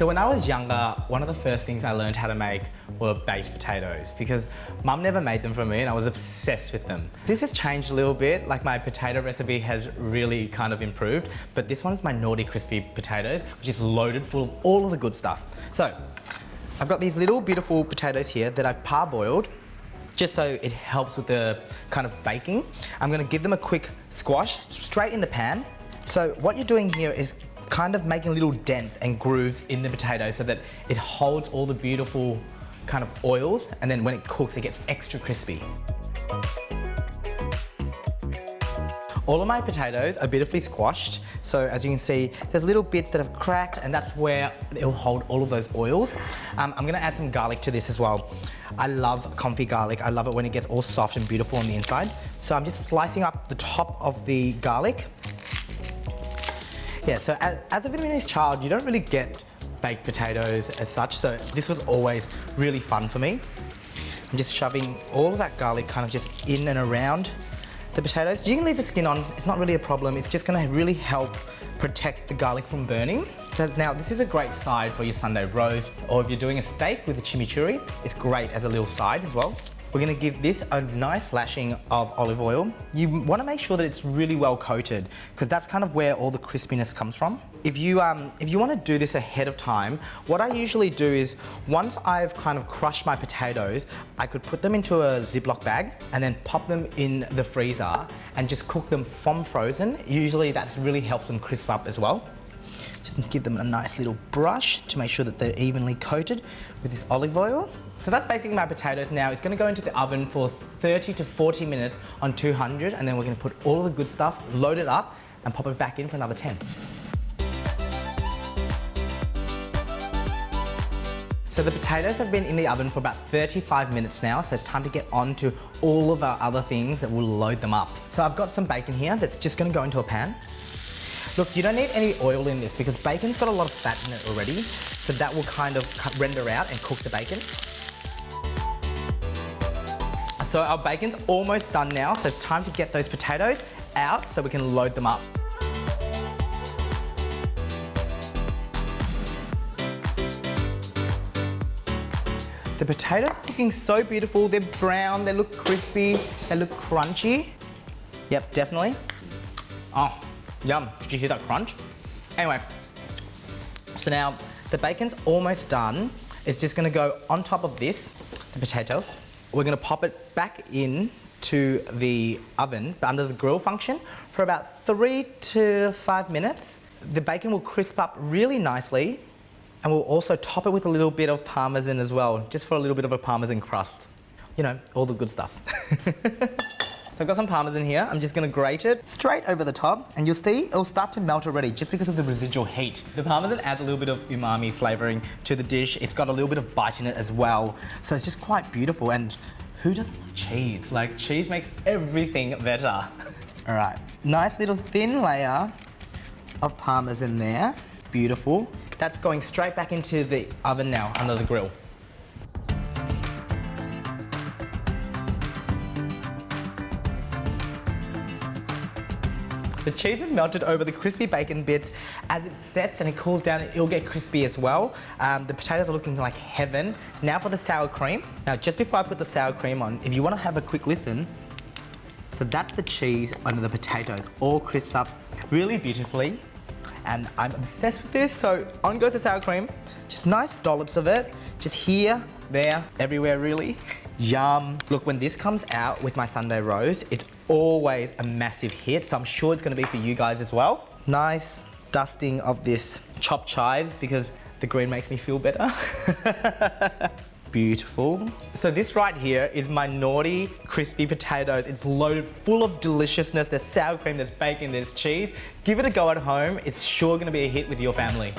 So when I was younger, one of the first things I learned how to make were baked potatoes because Mum never made them for me and I was obsessed with them. This has changed a little bit, like my potato recipe has really kind of improved, but this one's my naughty crispy potatoes, which is loaded full of all of the good stuff. So I've got these little beautiful potatoes here that I've parboiled just so it helps with the kind of baking. I'm gonna give them a quick squash straight in the pan. So what you're doing here is kind of making little dents and grooves in the potato so that it holds all the beautiful kind of oils, and then when it cooks it gets extra crispy. All of my potatoes are beautifully squashed, so as you can see there's little bits that have cracked and that's where it'll hold all of those oils. I'm gonna add some garlic to this as well. I love comfy garlic. I love it when it gets all soft and beautiful on the inside. So I'm just slicing up the top of the garlic. Yeah, so as a Vietnamese child, you don't really get baked potatoes as such, so this was always really fun for me. I'm just shoving all of that garlic kind of just in and around the potatoes. You can leave the skin on, it's not really a problem. It's just gonna really help protect the garlic from burning. So now this is a great side for your Sunday roast, or if you're doing a steak with a chimichurri, it's great as a little side as well. We're gonna give this a nice lashing of olive oil. You wanna make sure that it's really well coated because that's kind of where all the crispiness comes from. If you wanna do this ahead of time, what I usually do is once I've kind of crushed my potatoes, I could put them into a Ziploc bag and then pop them in the freezer and just cook them from frozen. Usually that really helps them crisp up as well. Just give them a nice little brush to make sure that they're evenly coated with this olive oil. So that's basically my potatoes now. It's gonna go into the oven for 30 to 40 minutes on 200, and then we're gonna put all of the good stuff, load it up, and pop it back in for another 10. So the potatoes have been in the oven for about 35 minutes now, so it's time to get on to all of our other things that will load them up. So I've got some bacon here that's just gonna go into a pan. Look, you don't need any oil in this because bacon's got a lot of fat in it already, so that will kind of render out and cook the bacon. So our bacon's almost done now, so it's time to get those potatoes out so we can load them up. The potatoes are looking so beautiful. They're brown, they look crispy, they look crunchy. Yep, definitely. Oh, yum. Did you hear that crunch? Anyway, so now the bacon's almost done. It's just gonna go on top of this, the potatoes. We're gonna pop it back in to the oven under the grill function for about 3 to 5 minutes. The bacon will crisp up really nicely, and we'll also top it with a little bit of parmesan as well, just for a little bit of a parmesan crust. You know, all the good stuff. So I've got some parmesan here. I'm just gonna grate it straight over the top, and you'll see it'll start to melt already just because of the residual heat. The parmesan adds a little bit of umami flavoring to the dish. It's got a little bit of bite in it as well. So it's just quite beautiful, and who doesn't love cheese? Like, cheese makes everything better. All right, nice little thin layer of parmesan there. Beautiful. That's going straight back into the oven now under the grill. The cheese is melted over the crispy bacon bits. As it sets and it cools down, it'll get crispy as well. The potatoes are looking like heaven. Now for the sour cream. Now, just before I put the sour cream on, if you want to have a quick listen, so that's the cheese under the potatoes, all crisps up really beautifully. And I'm obsessed with this, so on goes the sour cream. Just nice dollops of it, just here, there, everywhere really. Yum. Look, when this comes out with my Sunday roast, it's always a massive hit, so I'm sure it's gonna be for you guys as well. Nice dusting of this chopped chives because the green makes me feel better. Beautiful. So this right here is my naughty crispy potatoes. It's loaded full of deliciousness. There's sour cream, there's bacon, there's cheese. Give it a go at home. It's sure gonna be a hit with your family.